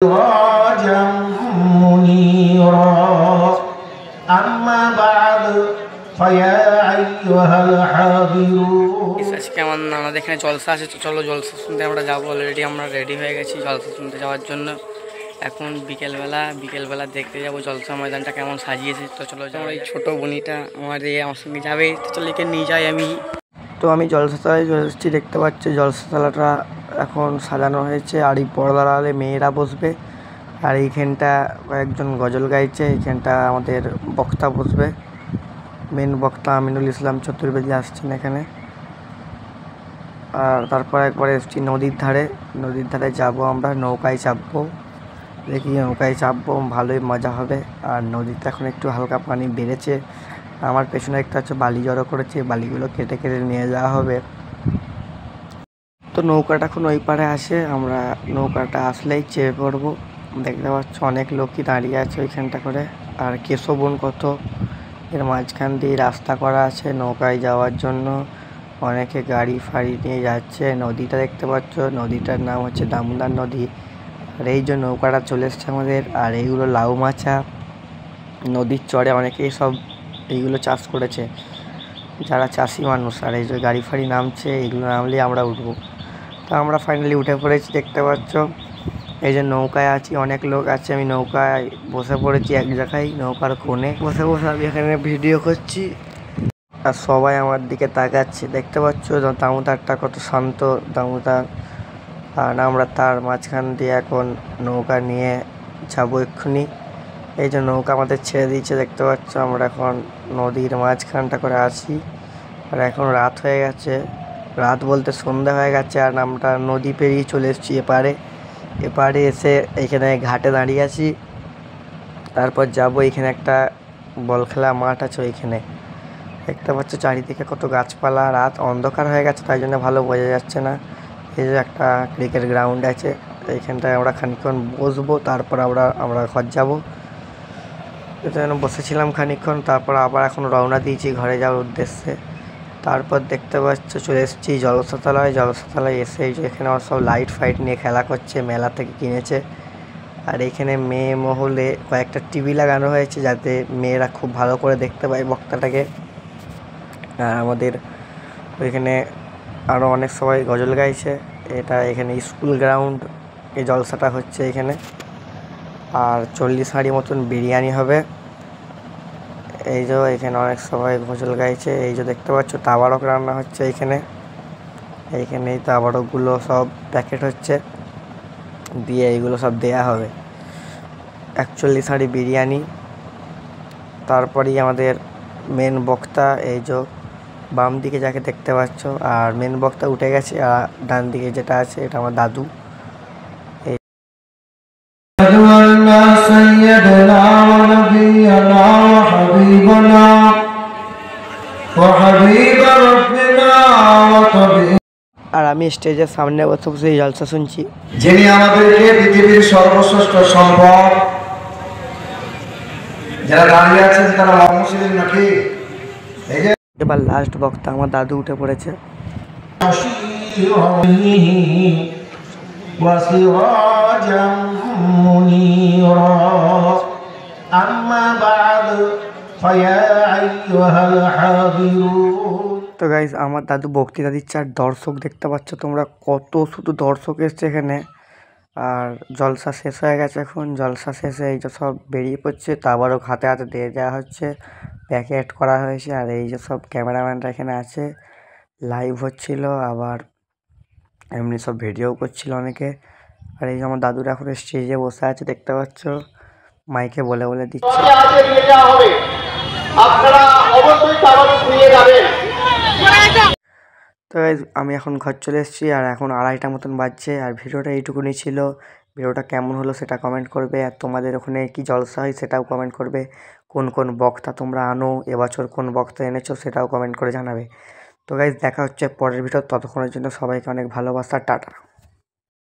سراجا منيرا أما بعد فيا أيها الحاضرون আজকে আমাদের এখানে জলসা আছে, তো চলো জলসা শুনতে আমরা যাবো। অলরেডি আমরা রেডি হয়ে গেছি জলসা শুনতে যাওয়ার জন্য। এখন বিকেলবেলা দেখতে যাবো জলসা ময়দানটা কেমন সাজিয়েছে। তো চলো, আমার এই ছোটো বোনিটা আমার সঙ্গে যাবে, তো চলো একে নিয়ে যাই আমি। তো আমি জলসাতলায় চলে এসেছি, দেখতে পাচ্ছি জলসাতলাটা এখন সাজানো হয়েছে। আর এই পর্দার আড়ালে মেয়েরা বসবে, আর এইখানটা কয়েকজন গজল গাইছে। এইখানটা আমাদের বক্তা বসবে, মেন বক্তা আমিনুল ইসলাম চতুর্বেদী আসছেন এখানে। আর তারপর একবার এসছি নদীর ধারে যাবো আমরা, নৌকায় চাপবো। দেখি নৌকায় চাপবো, ভালোই মজা হবে। আর নদীতে এখন একটু হালকা পানি বেড়েছে। আমার পেছনে একটা হচ্ছে বালি জড়ো করেছে, বালিগুলো কেটে নিয়ে যাওয়া হবে। তো নৌকাটা এখন ওই পারে আসে, আমরা নৌকাটা আসলেই চেপে পড়বো। দেখতে পাচ্ছ অনেক লোকই দাঁড়িয়ে আছে ওইখানটা করে। আর কেশবন কত, এর মাঝখান দিয়ে রাস্তা করা আছে নৌকায় যাওয়ার জন্য। অনেকে গাড়ি ফাড়ি নিয়ে যাচ্ছে। নদীটা দেখতে পাচ্ছ, নদীটার নাম হচ্ছে দামোদর নদী। আর এই যে নৌকাটা চলে এসছে আমাদের। আর এইগুলো লাউ মাছা, নদীর চরে অনেকেই সব এইগুলো চাষ করেছে, যারা চাষি মানুষ। আর এই যে গাড়ি ফাড়ি নামছে, এইগুলো নামলেই আমরা উঠবো। তো আমরা ফাইনালি উঠে পড়েছি, দেখতে পাচ্ছ। এই যে নৌকায় আছি, অনেক লোক আছে। আমি নৌকায় বসে পড়েছি এক জায়গায়, নৌকার কোণে বসে আমি এখানে ভিডিও করছি। আর সবাই আমার দিকে তাকাচ্ছে, দেখতে পাচ্ছ দামোদরটা কত শান্ত দামোদর। আর আমরা তার মাঝখান দিয়ে এখন নৌকা নিয়ে যাবো এক্ষুনি। এই যে নৌকা আমাদের ছেড়ে দিয়েছে, দেখতে পাচ্ছ। আমরা এখন নদীর মাঝখানটা করে আছি। আর এখন রাত হয়ে গেছে, রাত বলতে সন্ধ্যা হয়ে গেছে। আর আমরা নদী পেরিয়ে চলে এসেছি এপারে এসে এখানে ঘাটে দাঁড়িয়ে আছি। তারপর যাব, এখানে একটা বল খেলা মাঠ আছে, ওইখানে দেখতে পাচ্ছ চারিদিকে কত গাছপালা। রাত অন্ধকার হয়ে গেছে, তাই জন্য ভালো বোঝা যাচ্ছে না। এই যে একটা ক্রিকেট গ্রাউন্ড আছে, এইখানটায় আমরা খানিকক্ষণ বসবো, তারপর আমরা ঘর যাবো। এখানে বসেছিলাম খানিকক্ষণ, তারপর আবার এখন রওনা দিয়েছি ঘরে যাওয়ার উদ্দেশ্যে। তারপর দেখতে পাচ্ছ চলে এসেছি জলসাতলায় এসে এই যে এখানে আমার সব লাইট ফাইট নিয়ে খেলা করছে, মেলা থেকে কিনেছে। আর এখানে মেয়ে মহলে কয়েকটা টিভি লাগানো হয়েছে, যাতে মেয়েরা খুব ভালো করে দেখতে পায় বক্তাটাকে। আর আমাদের ওইখানে আরও অনেক সবাই গজল গাইছে। এটা এখানে স্কুল গ্রাউন্ড, এই জলসাটা হচ্ছে এখানে। আর 40 হাঁড়ি মতন বিরিয়ানি হবে। এই যে এখানে অনেক সবাই গজল গাইছে। এই যে দেখতে পাচ্ছ তাবারক রান্না হচ্ছে এইখানে। এই তাবারকগুলো সব প্যাকেট হচ্ছে, দিয়ে এইগুলো সব দেয়া হবে। 41 হাঁড়ি বিরিয়ানি। তারপরেই আমাদের মেন বক্তা, এই যে বাম দিকে যাকে দেখতে পাচ্ছ। আর মেন বক্তা উঠে গেছে, আর ডান দিকে যেটা আছে এটা আমার দাদু। আর আমি স্টেজের সামনে বসে জলসা শুনছি। যিনি আমাদেরকে পৃথিবীর সর্বশ্রেষ্ঠ সম্পদ, যারা দাঁড়িয়ে আছেন তারা মুসলিম নাকি? এবার লাস্ট বক্তা আমার দাদু উঠে পড়েছে। তো গাইজ আমার দাদু বক্তৃতা দিচ্ছে, আর দর্শক দেখতে পাচ্ছ তোমরা কত, শুধু দর্শক এসছে এখানে। আর জলসা শেষ হয়ে গেছে, এখন জলসা শেষে এই যে সব বেরিয়ে পড়ছে, তারপরও হাতে দিয়ে দেওয়া হচ্ছে, প্যাকেট করা হয়েছে। আর এই যে সব ক্যামেরাম্যানরা এখানে আছে, লাইভ হচ্ছিল, আবার এমনি সব ভিডিও করছিল অনেকে। আর এই যে আমার দাদুরা এখন স্টেজে বসে আছে, দেখতে পাচ্ছ, মাইকে বলে দিচ্ছে। তো আমি এখন ঘর চলে এসেছি, আর এখন 2:30 মতন বাজছে। আর ভিডিওটা এইটুকুনি ছিল। ভিডিওটা কেমন হলো সেটা কমেন্ট করবে, আর তোমাদের ওখানে কি জলসা হয় সেটাও কমেন্ট করবে। কোন বক্তা তোমরা আনো, এবছর কোন বক্তা এনেছো সেটাও কমেন্ট করে জানাবে। তো গাইজ দেখা হচ্ছে পরের ভিডিও, ততক্ষণের জন্য সবাইকে অনেক ভালোবাসা, টাটা।